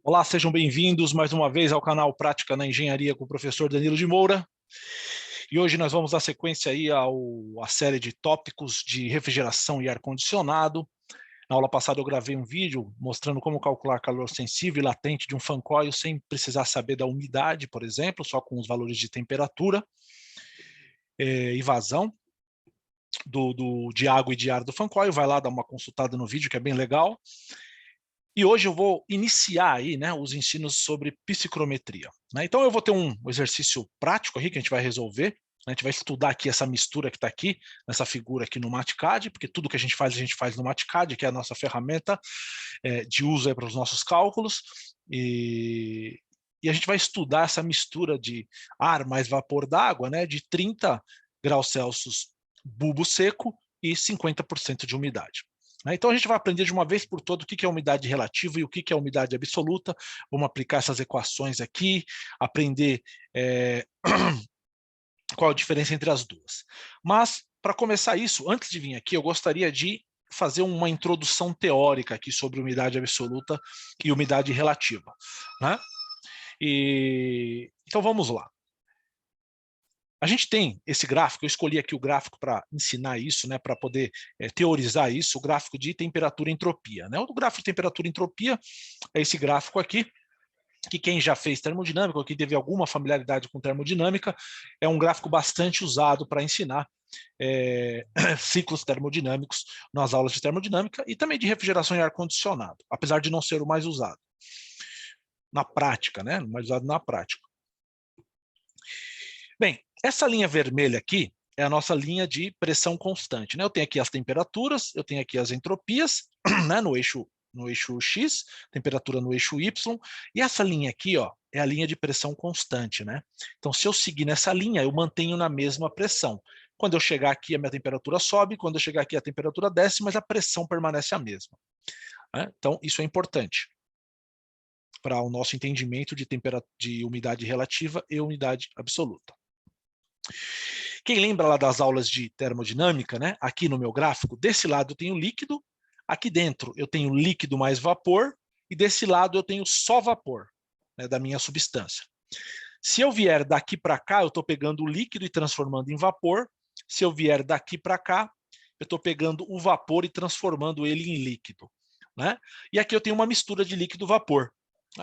Olá, sejam bem-vindos mais uma vez ao canal Prática na Engenharia com o professor Danilo de Moura. E hoje nós vamos dar sequência aí à série de tópicos de refrigeração e ar-condicionado. Na aula passada eu gravei um vídeo mostrando como calcular calor sensível e latente de um fan coil sem precisar saber da umidade, por exemplo, só com os valores de temperatura e vazão de água e de ar do fan coil. Vai lá dar uma consultada no vídeo que é bem legal. E hoje eu vou iniciar aí, né, os ensinos sobre psicrometria. Né? Então eu vou ter um exercício prático aqui que a gente vai resolver. A gente vai estudar aqui essa mistura que está aqui, nessa figura aqui no MATCAD, porque tudo que a gente faz no MATCAD, que é a nossa ferramenta de uso para os nossos cálculos. E a gente vai estudar essa mistura de ar mais vapor d'água, né, de 30 graus Celsius bulbo seco e 50% de umidade. Então a gente vai aprender de uma vez por todas o que é umidade relativa e o que é umidade absoluta. Vamos aplicar essas equações aqui, aprender qual a diferença entre as duas. Mas, para começar isso, antes de vir aqui, eu gostaria de fazer uma introdução teórica aqui sobre umidade absoluta e umidade relativa. Né? Então vamos lá. A gente tem esse gráfico, eu escolhi aqui o gráfico para ensinar isso, né, para poder teorizar isso, o gráfico de temperatura e entropia. Né? O gráfico de temperatura e entropia é esse gráfico aqui, que quem já fez termodinâmica, ou quem teve alguma familiaridade com termodinâmica, é um gráfico bastante usado para ensinar ciclos termodinâmicos nas aulas de termodinâmica e também de refrigeração e ar-condicionado, apesar de não ser o mais usado na prática, né? Mais usado na prática. Bem, essa linha vermelha aqui é a nossa linha de pressão constante. Né? Eu tenho aqui as temperaturas, eu tenho aqui as entropias, né, no eixo X, temperatura no eixo Y, e essa linha aqui, ó, é a linha de pressão constante. Né? Então, se eu seguir nessa linha, eu mantenho na mesma pressão. Quando eu chegar aqui, a minha temperatura sobe, quando eu chegar aqui, a temperatura desce, mas a pressão permanece a mesma. Né? Então, isso é importante para o nosso entendimento de umidade relativa e umidade absoluta. Quem lembra lá das aulas de termodinâmica, né? Aqui no meu gráfico, desse lado eu tenho líquido, aqui dentro eu tenho líquido mais vapor, e desse lado eu tenho só vapor, né, da minha substância. Se eu vier daqui para cá, eu estou pegando o líquido e transformando em vapor. Se eu vier daqui para cá, eu estou pegando o vapor e transformando ele em líquido. Né? E aqui eu tenho uma mistura de líquido e vapor.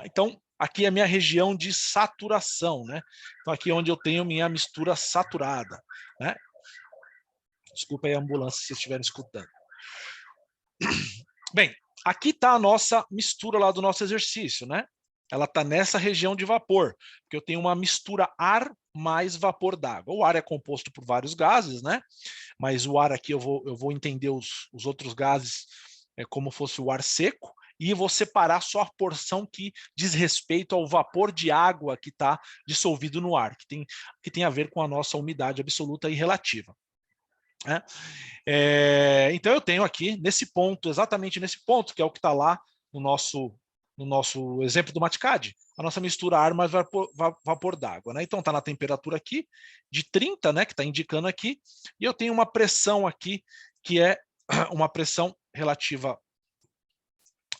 Então, aqui é a minha região de saturação. Né? Então, aqui é onde eu tenho minha mistura saturada. Né? Desculpa aí a ambulância se vocês estiverem escutando. Bem, aqui está a nossa mistura lá do nosso exercício, né? Ela está nessa região de vapor, porque eu tenho uma mistura ar mais vapor d'água. O ar é composto por vários gases, né? Mas o ar aqui eu vou entender os outros gases como fosse o ar seco, e vou separar só a porção que diz respeito ao vapor de água que está dissolvido no ar, que tem a ver com a nossa umidade absoluta e relativa. Né? Então eu tenho aqui nesse ponto, exatamente nesse ponto, que é o que está lá no nosso exemplo do MATCAD, a nossa mistura ar mais vapor d'água. Né? Então está na temperatura aqui de 30, né, que está indicando aqui, e eu tenho uma pressão aqui, que é uma pressão relativa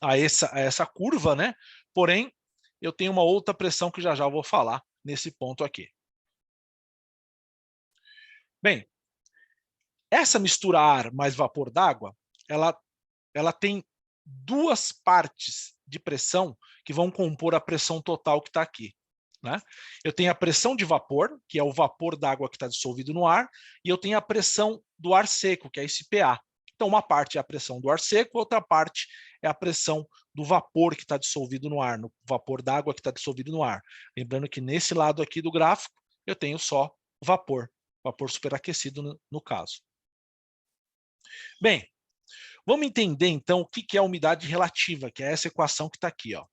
a essa curva, né? Porém, eu tenho uma outra pressão que já eu vou falar nesse ponto aqui. Bem, essa mistura ar mais vapor d'água, ela tem duas partes de pressão que vão compor a pressão total que está aqui. Né? Eu tenho a pressão de vapor, que é o vapor d'água que está dissolvido no ar, e eu tenho a pressão do ar seco, que é esse PA. Então, uma parte é a pressão do ar seco, outra parte é a pressão do vapor que está dissolvido no ar, no vapor d'água que está dissolvido no ar. Lembrando que nesse lado aqui do gráfico, eu tenho só vapor superaquecido no caso. Bem, vamos entender, então, o que é a umidade relativa, que é essa equação que está aqui. Ó.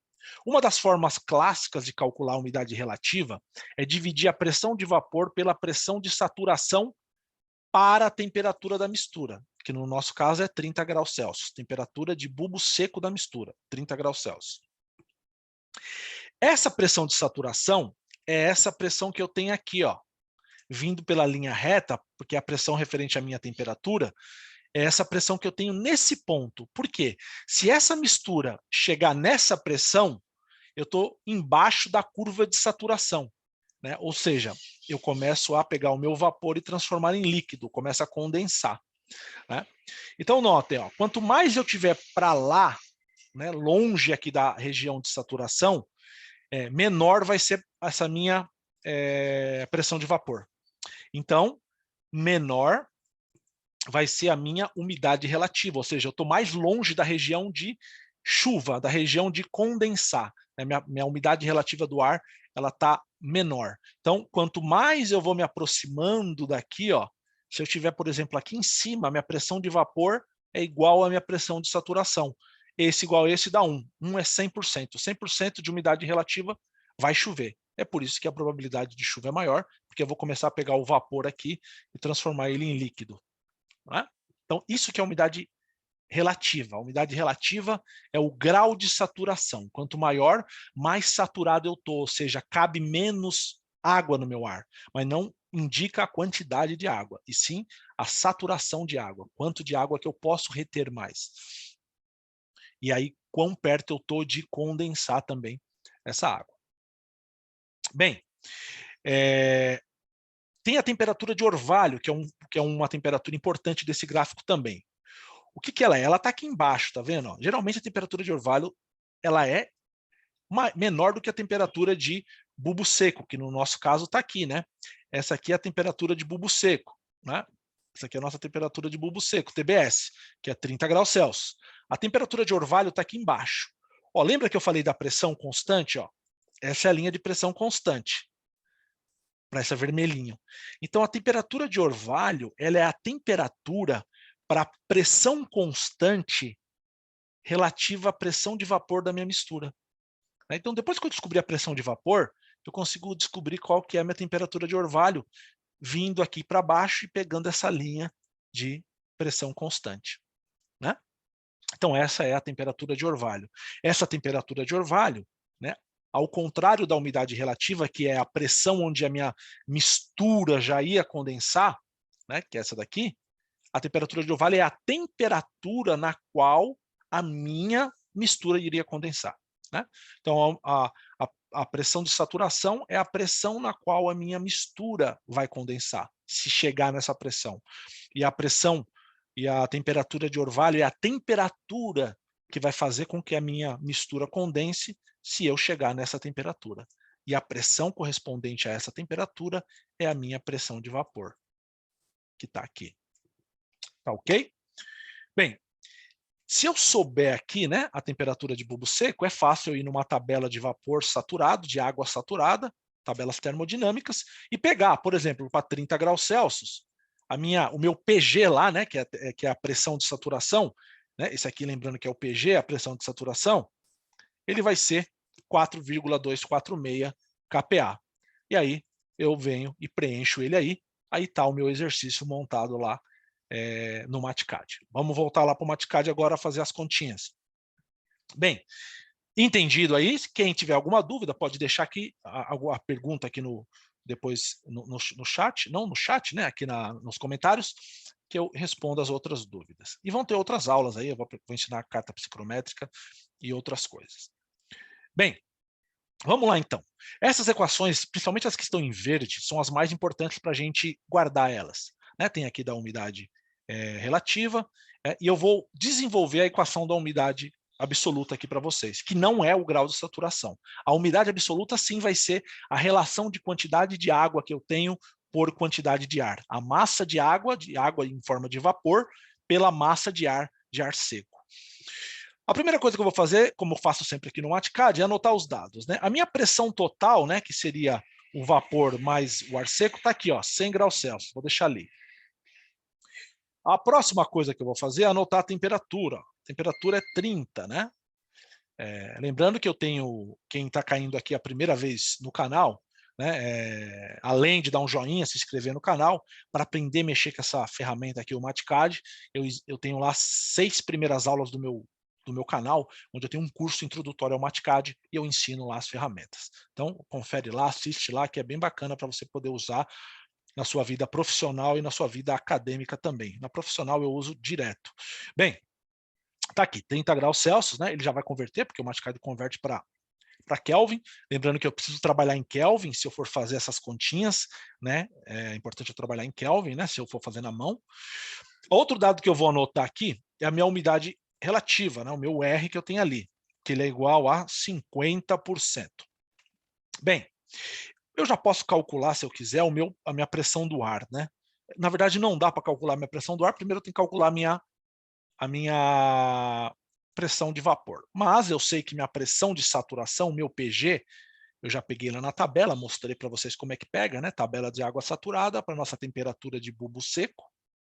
Uma das formas clássicas de calcular a umidade relativa é dividir a pressão de vapor pela pressão de saturação para a temperatura da mistura, que no nosso caso é 30 graus Celsius, temperatura de bulbo seco da mistura, 30 graus Celsius. Essa pressão de saturação é essa pressão que eu tenho aqui, ó, vindo pela linha reta, porque é a pressão referente à minha temperatura, é essa pressão que eu tenho nesse ponto. Por quê? Se essa mistura chegar nessa pressão, eu estou embaixo da curva de saturação, né? Ou seja, eu começo a pegar o meu vapor e transformar em líquido, começa a condensar, né? Então notem, ó, quanto mais eu tiver para lá, né, longe aqui da região de saturação, menor vai ser essa minha pressão de vapor. Então, menor vai ser a minha umidade relativa, ou seja, eu estou mais longe da região de chuva, da região de condensar. Né? Minha umidade relativa do ar ela está menor. Então, quanto mais eu vou me aproximando daqui, ó, se eu tiver, por exemplo, aqui em cima, a minha pressão de vapor é igual à minha pressão de saturação. Esse igual a esse dá 1. 1 é 100%. 100% de umidade relativa vai chover. É por isso que a probabilidade de chuva é maior, porque eu vou começar a pegar o vapor aqui e transformar ele em líquido. Né? Então, isso que é a umidade relativa. A umidade relativa é o grau de saturação. Quanto maior, mais saturado eu estou, ou seja, cabe menos água no meu ar, mas não indica a quantidade de água, e sim a saturação de água, quanto de água que eu posso reter mais. E aí, quão perto eu estou de condensar também essa água. Bem, tem a temperatura de orvalho, que é uma temperatura importante desse gráfico também. O que ela é? Ela está aqui embaixo, tá vendo? Ó, geralmente a temperatura de orvalho ela é menor do que a temperatura de bulbo seco, que no nosso caso está aqui, né? Essa aqui é a temperatura de bulbo seco, né? Essa aqui é a nossa temperatura de bulbo seco, TBS, que é 30 graus Celsius. A temperatura de orvalho está aqui embaixo. Ó, lembra que eu falei da pressão constante? Ó? Essa é a linha de pressão constante, para essa vermelhinha. Então, a temperatura de orvalho ela é a temperatura para pressão constante relativa à pressão de vapor da minha mistura. Então, depois que eu descobrir a pressão de vapor, eu consigo descobrir qual que é a minha temperatura de orvalho, vindo aqui para baixo e pegando essa linha de pressão constante. Né? Então, essa é a temperatura de orvalho. Essa temperatura de orvalho, né, ao contrário da umidade relativa, que é a pressão onde a minha mistura já ia condensar, né, que é essa daqui, a temperatura de orvalho é a temperatura na qual a minha mistura iria condensar. Né? Então, a pressão de saturação é a pressão na qual a minha mistura vai condensar, se chegar nessa pressão. E a pressão e a temperatura de orvalho é a temperatura que vai fazer com que a minha mistura condense se eu chegar nessa temperatura. E a pressão correspondente a essa temperatura é a minha pressão de vapor, que está aqui. Tá ok? Bem, se eu souber aqui, né, a temperatura de bulbo seco, é fácil eu ir numa tabela de vapor saturado, de água saturada, tabelas termodinâmicas, e pegar, por exemplo, para 30 graus Celsius, o meu PG lá, né, que é a pressão de saturação, né, esse aqui lembrando que é o PG, a pressão de saturação, ele vai ser 4,246 kPa. E aí eu venho e preencho ele aí está o meu exercício montado lá no MatCAD. Vamos voltar lá para o MatCAD agora a fazer as continhas. Bem, entendido aí? Quem tiver alguma dúvida pode deixar aqui a pergunta aqui depois no chat, não no chat, né? Aqui nos comentários, que eu respondo as outras dúvidas. E vão ter outras aulas aí, eu vou ensinar a carta psicométrica e outras coisas. Bem, vamos lá então. Essas equações, principalmente as que estão em verde, são as mais importantes para a gente guardar elas. Né? Tem aqui da umidade relativa, e eu vou desenvolver a equação da umidade absoluta aqui para vocês, que não é o grau de saturação. A umidade absoluta sim vai ser a relação de quantidade de água que eu tenho por quantidade de ar. A massa de água em forma de vapor, pela massa de ar seco. A primeira coisa que eu vou fazer, como eu faço sempre aqui no MatCAD, é anotar os dados. Né? A minha pressão total, né, que seria o vapor mais o ar seco, está aqui, ó, 100 graus Celsius. Vou deixar ali. A próxima coisa que eu vou fazer é anotar a temperatura. A temperatura é 30, né? Lembrando que eu tenho, quem está caindo aqui a primeira vez no canal, né, além de dar um joinha, se inscrever no canal, para aprender a mexer com essa ferramenta aqui, o MatCAD, eu tenho lá 6 primeiras aulas do meu canal, onde eu tenho um curso introdutório ao MatCAD e eu ensino lá as ferramentas. Então, confere lá, assiste lá, que é bem bacana para você poder usar na sua vida profissional e na sua vida acadêmica também. Na profissional eu uso direto. Bem, tá aqui, 30 graus Celsius, né? Ele já vai converter, porque o MatCAD converte para para Kelvin, lembrando que eu preciso trabalhar em Kelvin se eu for fazer essas continhas, né? É importante eu trabalhar em Kelvin, né? Se eu for fazer na mão. Outro dado que eu vou anotar aqui é a minha umidade relativa, né? O meu R que eu tenho ali, que ele é igual a 50%. Bem, eu já posso calcular, se eu quiser, a minha pressão do ar, né? Na verdade, não dá para calcular a minha pressão do ar, primeiro eu tenho que calcular a minha pressão de vapor. Mas eu sei que minha pressão de saturação, meu PG, eu já peguei lá na tabela, mostrei para vocês como é que pega, né? Tabela de água saturada para nossa temperatura de bulbo seco,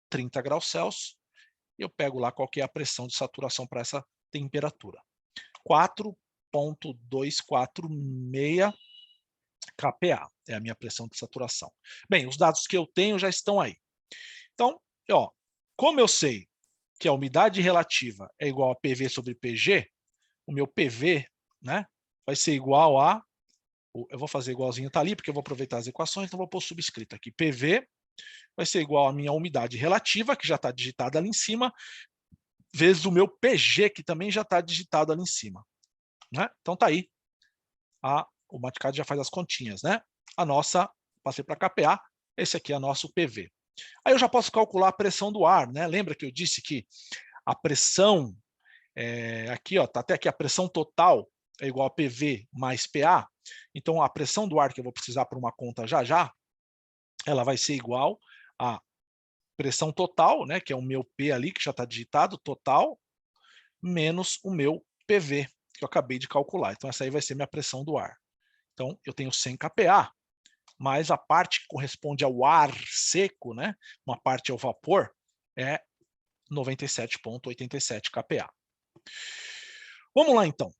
30 graus Celsius, e eu pego lá qual que é a pressão de saturação para essa temperatura. 4,246 kPa é a minha pressão de saturação. Bem, os dados que eu tenho já estão aí. Então, ó, como eu sei que a umidade relativa é igual a PV sobre PG, o meu PV, né, vai ser igual a, eu vou fazer igualzinho tá ali, porque eu vou aproveitar as equações, então vou pôr subscrito aqui. PV vai ser igual a minha umidade relativa, que já está digitada ali em cima, vezes o meu PG, que também já está digitado ali em cima. Né? Então tá aí. O MATCAD já faz as continhas, né? A nossa, passei para KPA, esse aqui é nosso PV. Aí eu já posso calcular a pressão do ar, né? Lembra que eu disse que a pressão, aqui, ó, tá até aqui, a pressão total é igual a PV mais PA. Então a pressão do ar que eu vou precisar para uma conta já já, ela vai ser igual a pressão total, né? Que é o meu P ali, que já está digitado, total, menos o meu PV, que eu acabei de calcular. Então essa aí vai ser minha pressão do ar. Então eu tenho 100 kPa, mas a parte que corresponde ao ar seco, né, uma parte ao vapor, é 97,87 kPa. Vamos lá, então.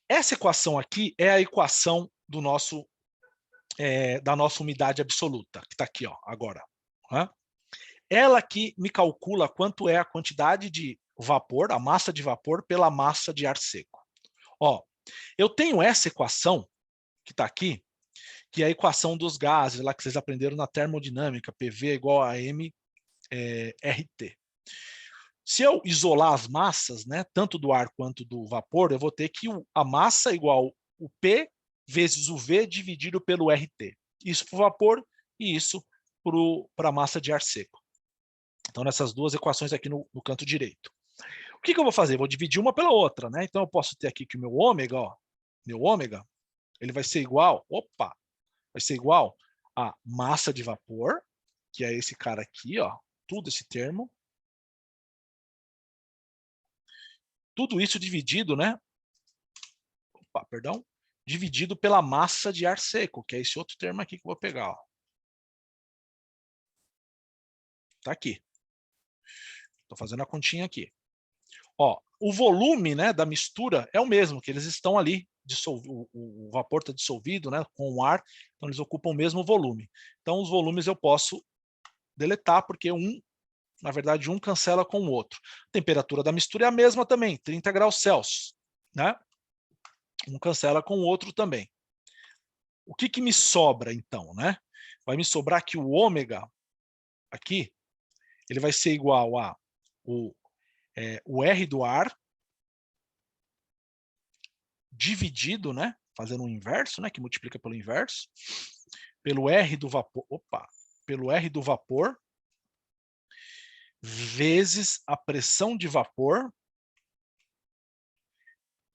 Essa equação aqui é a equação do nosso, da nossa umidade absoluta, que está aqui, ó, agora. Né? Ela que me calcula quanto é a quantidade de vapor, a massa de vapor, pela massa de ar seco. Ó, eu tenho essa equação, que está aqui, que é a equação dos gases, lá que vocês aprenderam na termodinâmica, PV é igual a mRT. Se eu isolar as massas, né, tanto do ar quanto do vapor, eu vou ter que a massa é igual o P vezes o V dividido pelo RT. Isso para o vapor e isso para a massa de ar seco. Então, nessas duas equações aqui no canto direito. O que eu vou fazer? Vou dividir uma pela outra, né? Então, eu posso ter aqui que o meu ômega, ó, ele vai ser igual, vai ser igual a massa de vapor, que é esse cara aqui, ó, tudo esse termo. Tudo isso dividido, né? Perdão. Dividido pela massa de ar seco, que é esse outro termo aqui que eu vou pegar, ó. Tá aqui. Estou fazendo a continha aqui. Ó, o volume, né, da mistura é o mesmo, que eles estão ali, o vapor está dissolvido, né, com o ar, então eles ocupam o mesmo volume. Então os volumes eu posso deletar, porque na verdade, um cancela com o outro. A temperatura da mistura é a mesma também, 30 graus Celsius, né? Um cancela com o outro também. O que me sobra, então, né? Vai me sobrar que o ômega, aqui, ele vai ser igual a o R do ar, dividido, né? Fazendo o inverso, né? Que multiplica pelo inverso, pelo R do vapor, pelo R do vapor, vezes a pressão de vapor,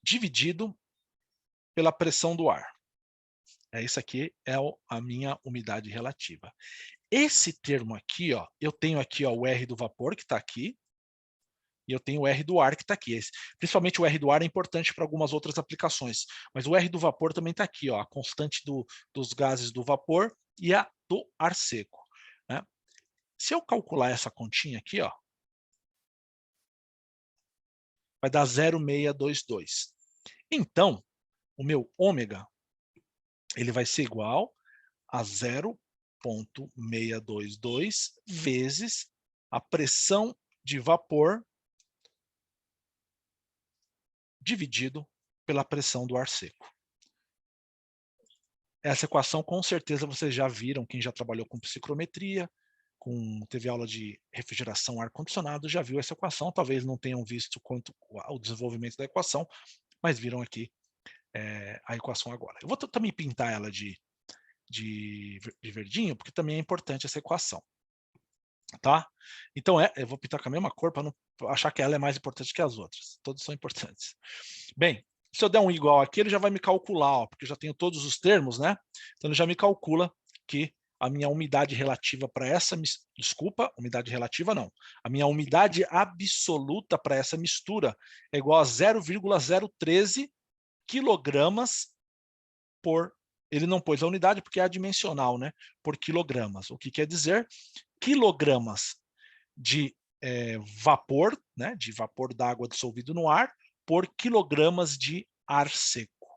dividido pela pressão do ar. Isso aqui é a minha umidade relativa. Esse termo aqui, ó, eu tenho aqui, ó, o R do vapor, que está aqui, e eu tenho o R do ar, que está aqui. Principalmente o R do ar é importante para algumas outras aplicações, mas o R do vapor também está aqui, ó, a constante dos gases do vapor e a do ar seco. Né? Se eu calcular essa continha aqui, ó, vai dar 0,622. Então, o meu ômega, ele vai ser igual a 0,622 vezes a pressão de vapor dividido pela pressão do ar seco. Essa equação, com certeza, vocês já viram, quem já trabalhou com psicometria, teve aula de refrigeração, ar-condicionado, já viu essa equação, talvez não tenham visto quanto o desenvolvimento da equação, mas viram aqui a equação agora. Eu vou também pintar ela de verdinho, porque também é importante essa equação. Tá? Então, eu vou pintar com a mesma cor para não achar que ela é mais importante que as outras. Todas são importantes. Bem, se eu der um igual aqui, ele já vai me calcular, ó, porque eu já tenho todos os termos, né? Então, ele já me calcula que a minha umidade relativa para essa... Desculpa, umidade relativa não. A minha umidade absoluta para essa mistura é igual a 0,013 quilogramas por... Ele não pôs a unidade porque é adimensional, né? Por quilogramas. O que quer dizer? Quilogramas de vapor, né? De vapor d'água dissolvido no ar, por quilogramas de ar seco.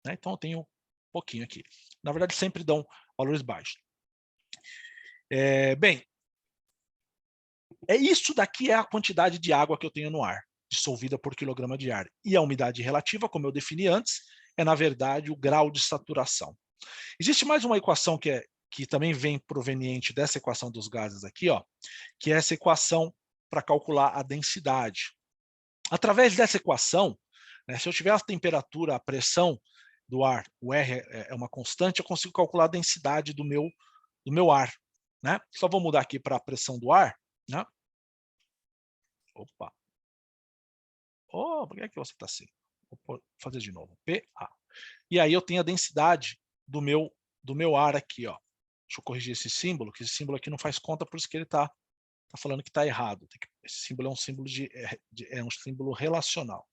Né? Então, eu tenho um pouquinho aqui. Na verdade, sempre dão valores baixos. Bem, isso daqui é a quantidade de água que eu tenho no ar, dissolvida por quilograma de ar. E a umidade relativa, como eu defini antes, é, na verdade, o grau de saturação. Existe mais uma equação que também vem proveniente dessa equação dos gases aqui, ó, que é essa equação para calcular a densidade. Através dessa equação, né, se eu tiver a temperatura, a pressão do ar, o R é uma constante, eu consigo calcular a densidade do meu ar. Né? Só vou mudar aqui para a pressão do ar. Né? Opa! Oh, por que você está assim? Vou fazer de novo. PA. E aí eu tenho a densidade do meu ar aqui. Ó. Deixa eu corrigir esse símbolo, que esse símbolo aqui não faz conta, por isso que ele está falando que está errado. Esse símbolo é um símbolo é um símbolo relacional.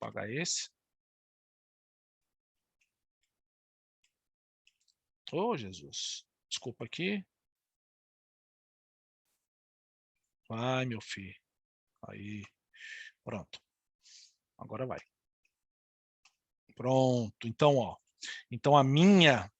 Vou apagar esse. Oh, Jesus. Desculpa aqui. Vai, meu filho. Aí. Pronto. Agora vai. Pronto. Então, ó. Então, a minha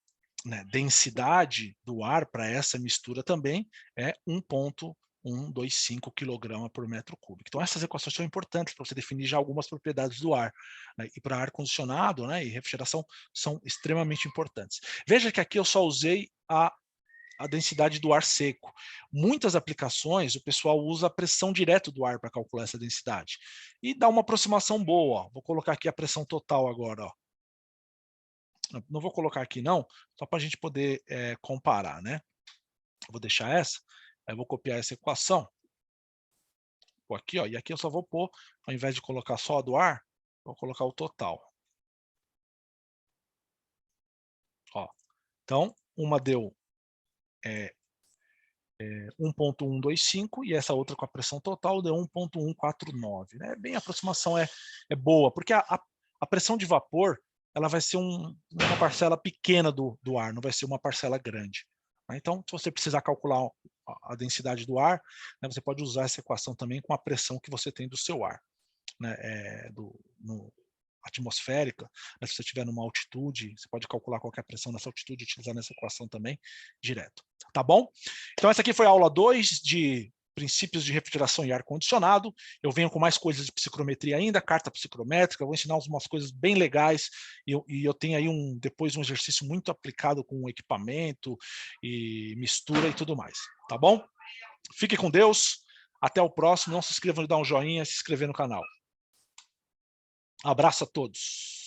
densidade do ar para essa mistura também é 1,125 kg por metro cúbico. Então, essas equações são importantes para você definir já algumas propriedades do ar. Né? E para ar-condicionado, né, e refrigeração são extremamente importantes. Veja que aqui eu só usei a densidade do ar seco. Muitas aplicações, o pessoal usa a pressão direta do ar para calcular essa densidade. E dá uma aproximação boa. Ó. Vou colocar aqui a pressão total agora. Ó. Não vou colocar aqui não, só para a gente poder comparar. Né? Vou deixar essa, aí vou copiar essa equação. Vou aqui, ó, e aqui eu só vou pôr, ao invés de colocar só a do ar, vou colocar o total. Ó. Então, uma deu 1,125 e essa outra com a pressão total deu 1,149. Né? Bem, a aproximação é boa, porque a pressão de vapor ela vai ser uma parcela pequena do ar, não vai ser uma parcela grande. Né? Então, se você precisar calcular a densidade do ar, né, você pode usar essa equação também com a pressão que você tem do seu ar. Né, atmosférica, né, se você estiver numa altitude, você pode calcular qualquer pressão nessa altitude e utilizar nessa equação também direto. Tá bom? Então essa aqui foi a aula 2 de princípios de refrigeração e ar-condicionado. Eu venho com mais coisas de psicometria ainda, carta psicométrica, vou ensinar umas coisas bem legais e eu tenho aí depois um exercício muito aplicado com equipamento e mistura e tudo mais. Tá bom? Fique com Deus. Até o próximo. Não se inscrevam, dar um joinha e se inscrever no canal. Abraço a todos.